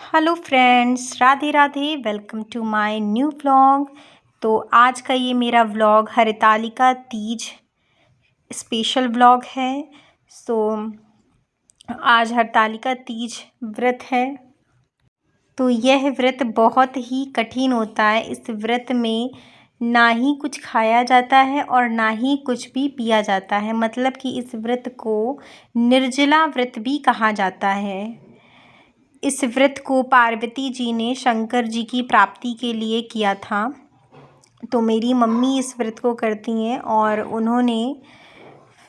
Hello friends, Radhe Radhe. Welcome to my new vlog. तो आज का ये मेरा vlog Haritalika Teej special vlog है। सो आज हरितालिका तीज व्रत है। तो यह व्रत बहुत ही कठिन होता है। इस व्रत में ना ही कुछ खाया जाता है और ना ही कुछ भी पिया जाता है। मतलब कि इस व्रत को निर्जला व्रत भी कहा जाता है। इस व्रत को पार्वती जी ने शंकर जी की प्राप्ति के लिए किया था। तो मेरी मम्मी इस व्रत को करती हैं और उन्होंने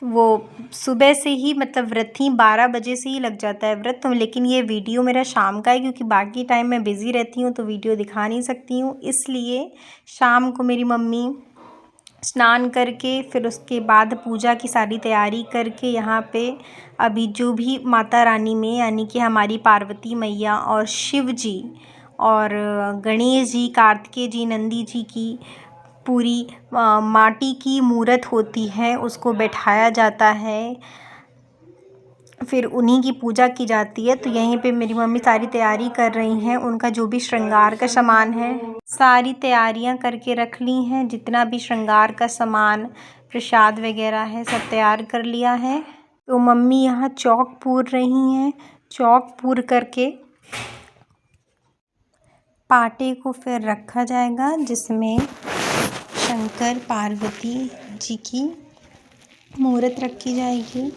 वो सुबह से ही मतलब व्रत ही 12 बजे से ही लग जाता है व्रत। तो लेकिन ये वीडियो मेरा शाम का है क्योंकि बाकी टाइम मैं बिज़ी रहती हूँ तो वीडियो दिखा नहीं सकती हूँ। इसलिए शाम को मेरी मम्मी स्नान करके फिर उसके बाद पूजा की सारी तैयारी करके यहाँ पे अभी जो भी माता रानी में यानी कि हमारी पार्वती मैया और शिव जी और गणेश जी, कार्तिकेय जी, नंदी जी की पूरी माटी की मूर्त होती है, उसको बैठाया जाता है। फिर उन्हीं की पूजा की जाती है। तो यहीं पे मेरी मम्मी सारी तैयारी कर रही हैं। उनका जो भी श्रृंगार का सामान है सारी तैयारियां करके रख ली हैं। जितना भी श्रृंगार का सामान, प्रसाद वगैरह है सब तैयार कर लिया है। तो मम्मी यहाँ चौक पूर रही हैं। चौक पूर करके पाटे को फिर रखा जाएगा जिसमें शंकर पार्वती जी की मूर्त रखी जाएगी।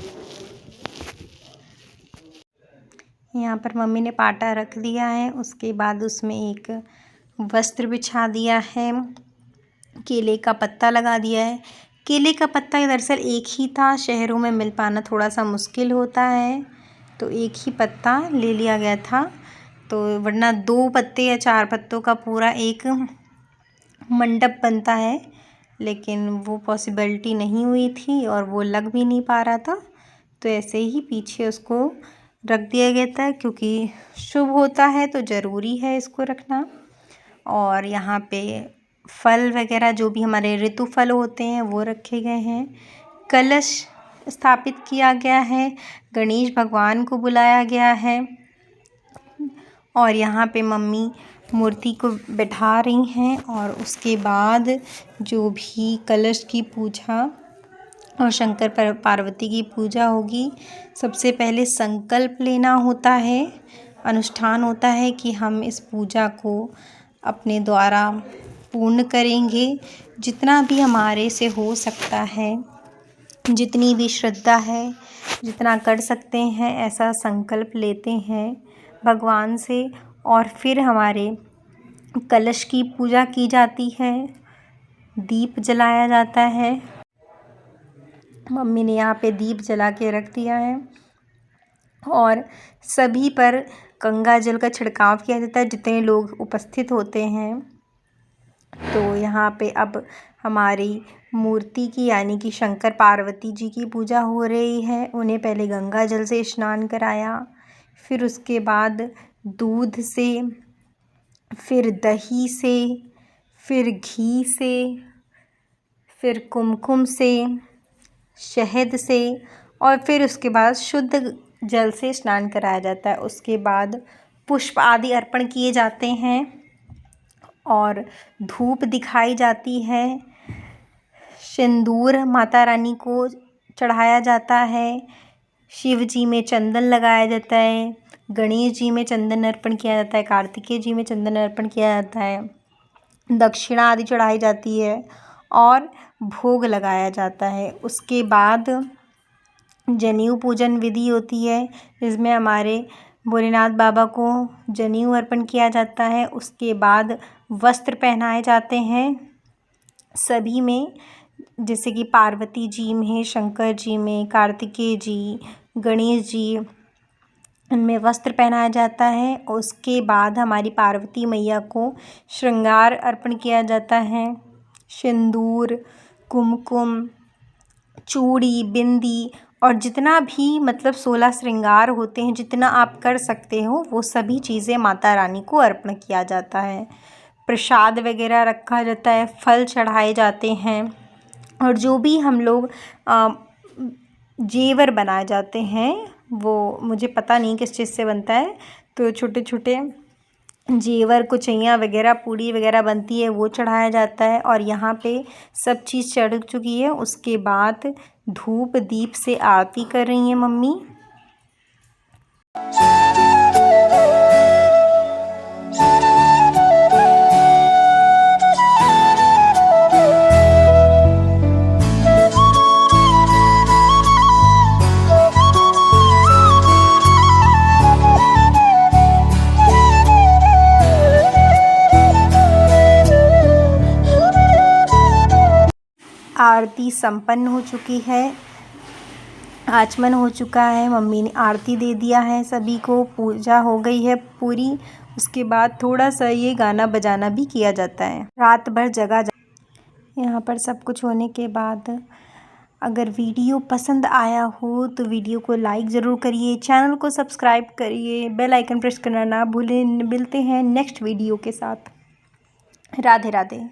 यहाँ पर मम्मी ने पाटा रख दिया है। उसके बाद उसमें एक वस्त्र बिछा दिया है, केले का पत्ता लगा दिया है। केले का पत्ता दरअसल एक ही था, शहरों में मिल पाना थोड़ा सा मुश्किल होता है तो एक ही पत्ता ले लिया गया था। तो वरना 2 पत्ते या 4 पत्तों का पूरा एक मंडप बनता है, लेकिन वो पॉसिबिलिटी नहीं हुई थी और वो लग भी नहीं पा रहा था। तो ऐसे ही पीछे उसको रख दिया गया था क्योंकि शुभ होता है तो ज़रूरी है इसको रखना। और यहाँ पे फल वगैरह जो भी हमारे ऋतु फल होते हैं वो रखे गए हैं। कलश स्थापित किया गया है, गणेश भगवान को बुलाया गया है और यहाँ पे मम्मी मूर्ति को बैठा रही हैं। और उसके बाद जो भी कलश की पूजा और शंकर पार्वती की पूजा होगी, सबसे पहले संकल्प लेना होता है, अनुष्ठान होता है कि हम इस पूजा को अपने द्वारा पूर्ण करेंगे। जितना भी हमारे से हो सकता है, जितनी भी श्रद्धा है, जितना कर सकते हैं ऐसा संकल्प लेते हैं भगवान से। और फिर हमारे कलश की पूजा की जाती है, दीप जलाया जाता है। मम्मी ने यहाँ पे दीप जला के रख दिया है और सभी पर गंगा जल का छिड़काव किया जाता है जितने लोग उपस्थित होते हैं। तो यहाँ पे अब हमारी मूर्ति की यानी कि शंकर पार्वती जी की पूजा हो रही है। उन्हें पहले गंगा जल से स्नान कराया, फिर उसके बाद दूध से, फिर दही से, फिर घी से, फिर कुमकुम से, शहद से और फिर उसके बाद शुद्ध जल से स्नान कराया जाता है। उसके बाद पुष्प आदि अर्पण किए जाते हैं और धूप दिखाई जाती है। सिंदूर माता रानी को चढ़ाया जाता है। शिव जी में चंदन लगाया जाता है, गणेश जी में चंदन अर्पण किया जाता है, कार्तिकेय जी में चंदन अर्पण किया जाता है, दक्षिणा आदि चढ़ाई जाती है और भोग लगाया जाता है। उसके बाद जनेऊ पूजन विधि होती है जिसमें हमारे भोलेनाथ बाबा को जनेऊ अर्पण किया जाता है। उसके बाद वस्त्र पहनाए जाते हैं सभी में, जैसे कि पार्वती जी में, शंकर जी में, कार्तिकेय जी, गणेश जी, उनमें वस्त्र पहनाया जाता है। उसके बाद हमारी पार्वती मैया को श्रृंगार अर्पण किया जाता है, सिंदूर, कुमकुम, चूड़ी, बिंदी और जितना भी मतलब 16 श्रृंगार होते हैं, जितना आप कर सकते हो वो सभी चीज़ें माता रानी को अर्पण किया जाता है। प्रसाद वगैरह रखा जाता है, फल चढ़ाए जाते हैं और जो भी हम लोग जेवर बनाए जाते हैं वो मुझे पता नहीं किस चीज़ से बनता है। तो छोटे छोटे जेवर कुचैया वगैरह पूड़ी वगैरह बनती है वो चढ़ाया जाता है। और यहाँ पे सब चीज़ चढ़ चुकी है। उसके बाद धूप दीप से आरती कर रही हैं मम्मी। आरती संपन्न हो चुकी है, आचमन हो चुका है। मम्मी ने आरती दे दिया है सभी को, पूजा हो गई है पूरी। उसके बाद थोड़ा सा ये गाना बजाना भी किया जाता है। रात भर जगा यहाँ पर सब कुछ होने के बाद अगर वीडियो पसंद आया हो तो वीडियो को लाइक ज़रूर करिए, चैनल को सब्सक्राइब करिए, बेल आइकन प्रेस करना ना भूलें। मिलते हैं नेक्स्ट वीडियो के साथ। राधे राधे।